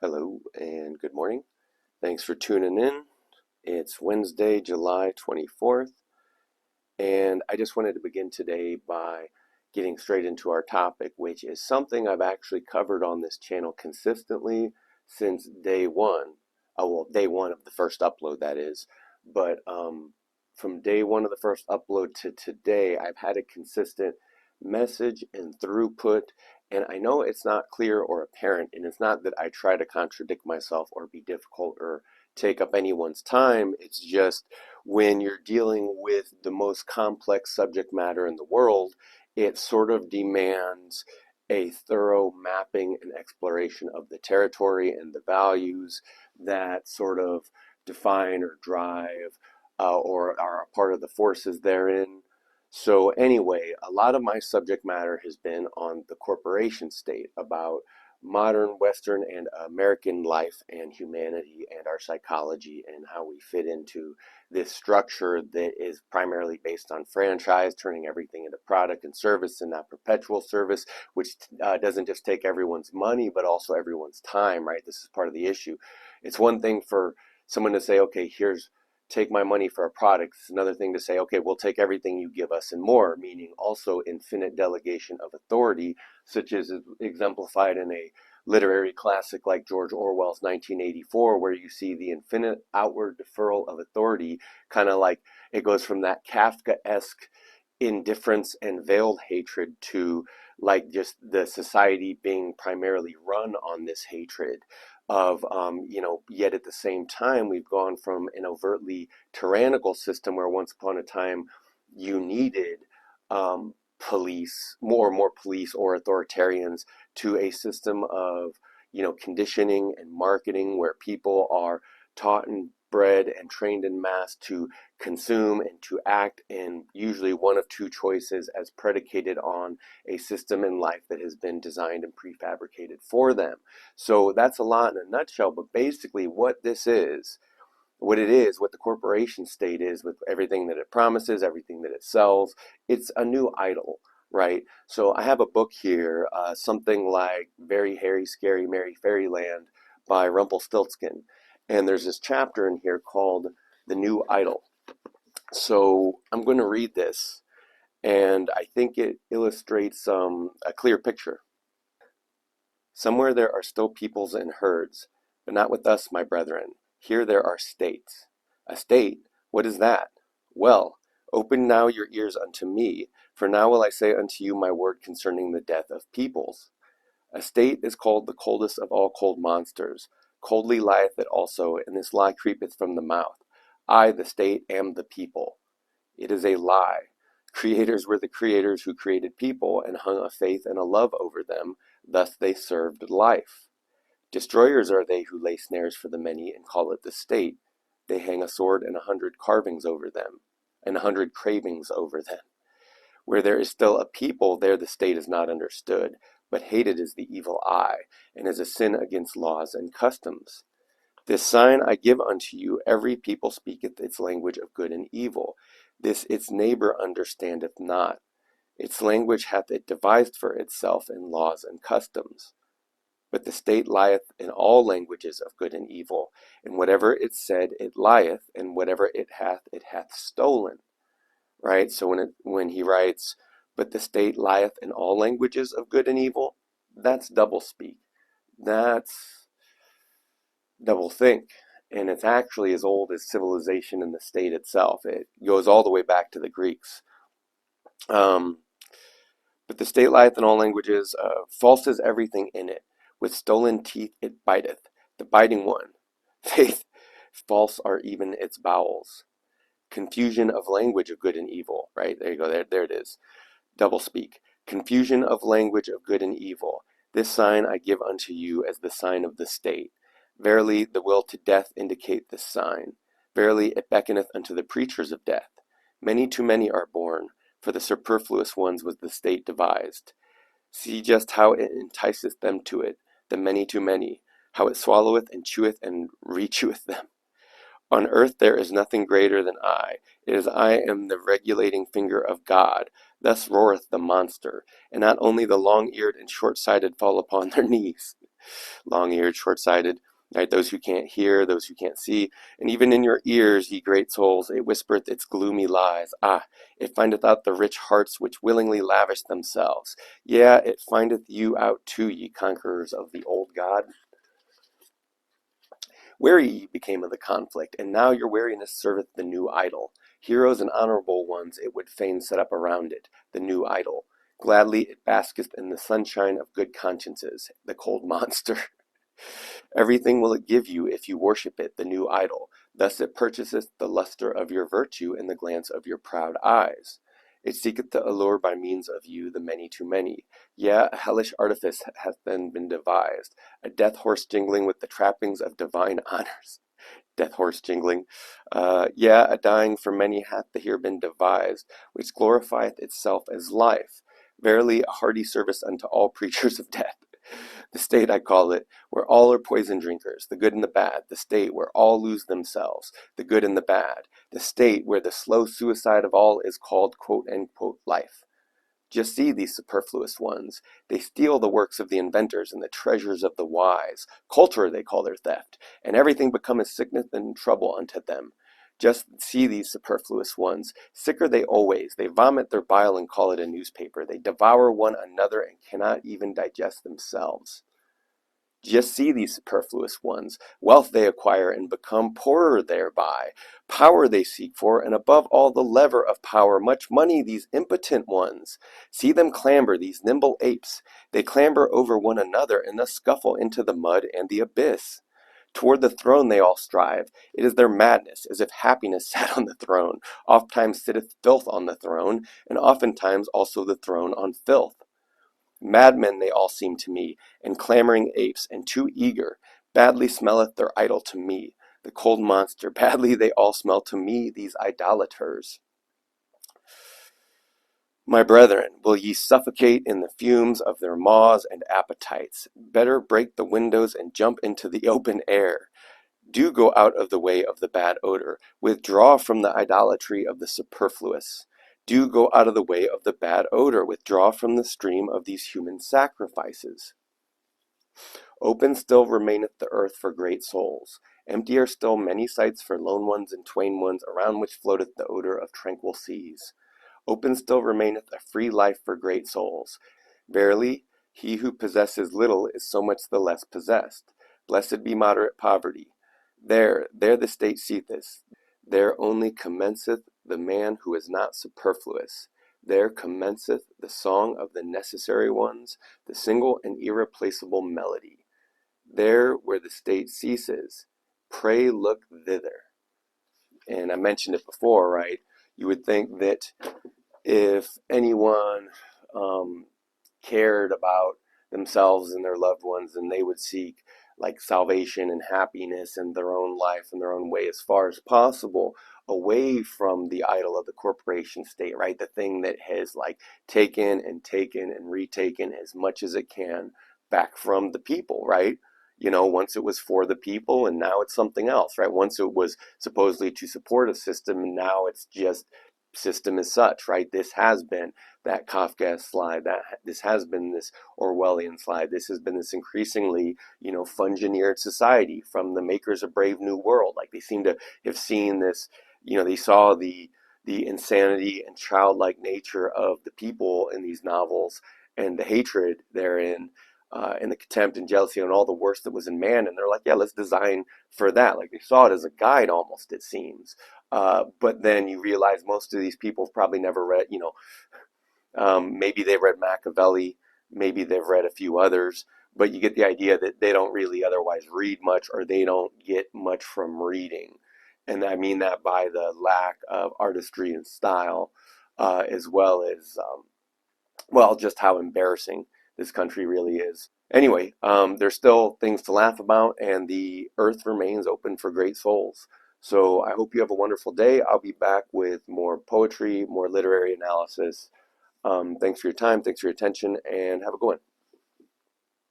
Hello and good morning. Thanks for tuning in. It's Wednesday, July 24th, and I just wanted to begin today by getting straight into our topic, which is something I've actually covered on this channel consistently since day one. Well, day one of the first upload, that is. But from day one of the first upload to today, I've had a consistent message and throughput. And I know it's not clear or apparent, and it's not that I try to contradict myself or be difficult or take up anyone's time. It's just when you're dealing with the most complex subject matter in the world, it sort of demands a thorough mapping and exploration of the territory and the values that sort of define or drive or are a part of the forces therein. So, anyway, a lot of my subject matter has been on the corporation state, about modern Western and American life and humanity and our psychology and how we fit into this structure that is primarily based on franchise, turning everything into product and service and not perpetual service, which doesn't just take everyone's money, but also everyone's time, right? This is part of the issue. It's one thing for someone to say, okay, here's take my money for a product. It's another thing to say, okay, we'll take everything you give us and more, meaning also infinite delegation of authority, such as exemplified in a literary classic like George Orwell's 1984, where you see the infinite outward deferral of authority, kind of like it goes from that Kafka-esque indifference and veiled hatred to like just the society being primarily run on this hatred of yet at the same time we've gone from an overtly tyrannical system where once upon a time you needed police, more and more police or authoritarians, to a system of conditioning and marketing where people are taught and bred and trained in mass to consume and to act in usually one of two choices as predicated on a system in life that has been designed and prefabricated for them. So that's a lot in a nutshell, but basically what this is, what it is, what the corporation state is, with everything that it promises, everything that it sells, it's a new idol, right? So I have a book here, something like Very Hairy, Scary, Merry Fairyland by Rumpelstiltskin. And there's this chapter in here called The New Idol. So I'm going to read this, and I think it illustrates a clear picture. Somewhere there are still peoples and herds, but not with us, my brethren. Here there are states. A state? What is that? Well, open now your ears unto me, for now will I say unto you my word concerning the death of peoples. A state is called the coldest of all cold monsters. Coldly lieth it also, and this lie creepeth from the mouth. I, the state, am the people. It is a lie. Creators were the creators who created people and hung a faith and a love over them. Thus they served life. Destroyers are they who lay snares for the many and call it the state. They hang a sword and 100 carvings over them, and 100 cravings over them. Where there is still a people, there the state is not understood, but hated is the evil eye, and is a sin against laws and customs. This sign I give unto you, every people speaketh its language of good and evil. This its neighbor understandeth not. Its language hath it devised for itself in laws and customs. But the state lieth in all languages of good and evil, and whatever it said it lieth, and whatever it hath stolen. Right? So when he writes, but the state lieth in all languages of good and evil, that's double speak. That's double think. And it's actually as old as civilization and the state itself. It goes all the way back to the Greeks. Um, but the state lieth in all languages. False is everything in it. With stolen teeth it biteth. The biting one. Faith, false are even its bowels. Confusion of language of good and evil. Right? There you go. There it is. Double speak. Confusion of language of good and evil. This sign I give unto you as the sign of the state. Verily, the will to death indicate this sign. Verily, it beckoneth unto the preachers of death. Many too many are born, for the superfluous ones was the state devised. See just how it enticeth them to it, the many too many, how it swalloweth and cheweth and recheweth them. On earth there is nothing greater than I. It is I am the regulating finger of God. Thus roareth the monster, and not only the long-eared and short-sighted fall upon their knees. long-eared, short-sighted, right? Those who can't hear, those who can't see, and even in your ears, ye great souls, it whispereth its gloomy lies. Ah, it findeth out the rich hearts which willingly lavish themselves. Yeah, it findeth you out too, ye conquerors of the old God. Weary ye became of the conflict, and now your weariness serveth the new idol. Heroes and honorable ones it would fain set up around it, the new idol. Gladly it basketh in the sunshine of good consciences, the cold monster. Everything will it give you if you worship it, the new idol. Thus it purchaseth the lustre of your virtue and the glance of your proud eyes. It seeketh to allure by means of you the many to many. Yeah, a hellish artifice hath then been devised, a death horse jingling with the trappings of divine honors. Death horse jingling. Yeah, a dying for many hath here been devised, which glorifieth itself as life. Verily, a hearty service unto all preachers of death. The state, I call it, where all are poison drinkers, the good and the bad. The state where all lose themselves, the good and the bad. The state where the slow suicide of all is called quote unquote life. Just see these superfluous ones. They steal the works of the inventors and the treasures of the wise. Culture they call their theft, and everything becometh sickness and trouble unto them. Just see these superfluous ones. Sick are they always. They vomit their bile and call it a newspaper. They devour one another and cannot even digest themselves. Just see these superfluous ones. Wealth they acquire and become poorer thereby. Power they seek for, and above all the lever of power, much money, these impotent ones. See them clamber, these nimble apes. They clamber over one another and thus scuffle into the mud and the abyss. Toward the throne they all strive. It is their madness, as if happiness sat on the throne. Ofttimes sitteth filth on the throne, and oftentimes also the throne on filth. Madmen they all seem to me, and clamoring apes, and too eager. Badly smelleth their idol to me, the cold monster. Badly they all smell to me, these idolaters. My brethren, will ye suffocate in the fumes of their maws and appetites? Better break the windows and jump into the open air. Do go out of the way of the bad odor. Withdraw from the idolatry of the superfluous. Do go out of the way of the bad odor. Withdraw from the stream of these human sacrifices. Open still remaineth the earth for great souls. Empty are still many sites for lone ones and twain ones, around which floateth the odor of tranquil seas. Open still remaineth a free life for great souls. Verily, he who possesses little is so much the less possessed. Blessed be moderate poverty. There the state ceaseth. There only commenceth the man who is not superfluous. There commenceth the song of the necessary ones, the single and irreplaceable melody. There where the state ceases, pray look thither. And I mentioned it before, right? You would think that if anyone cared about themselves and their loved ones, then they would seek like salvation and happiness in their own life and their own way as far as possible, away from the idol of the corporation state, right? The thing that has like taken and retaken as much as it can back from the people, right? You know, once it was for the people and now it's something else, right? Once it was supposedly to support a system and now it's just system as such, right? This has been that Kafka slide, that this has been this Orwellian slide, this has been this increasingly, you know, fungineered society from the makers of Brave New World. Like they seem to have seen this, you know, they saw the insanity and childlike nature of the people in these novels and the hatred therein, and the contempt and jealousy and all the worst that was in man, and they're like, yeah, let's design for that. Like they saw it as a guide almost, it seems. But then you realize most of these people have probably never read, you know, maybe they've read Machiavelli, maybe they've read a few others, but you get the idea that they don't really otherwise read much, or they don't get much from reading. And I mean that by the lack of artistry and style, as well as, well, just how embarrassing this country really is. Anyway, there's still things to laugh about, and the earth remains open for great souls. So I hope you have a wonderful day. I'll be back with more poetry, more literary analysis. Thanks for your time, thanks for your attention, and have a good one.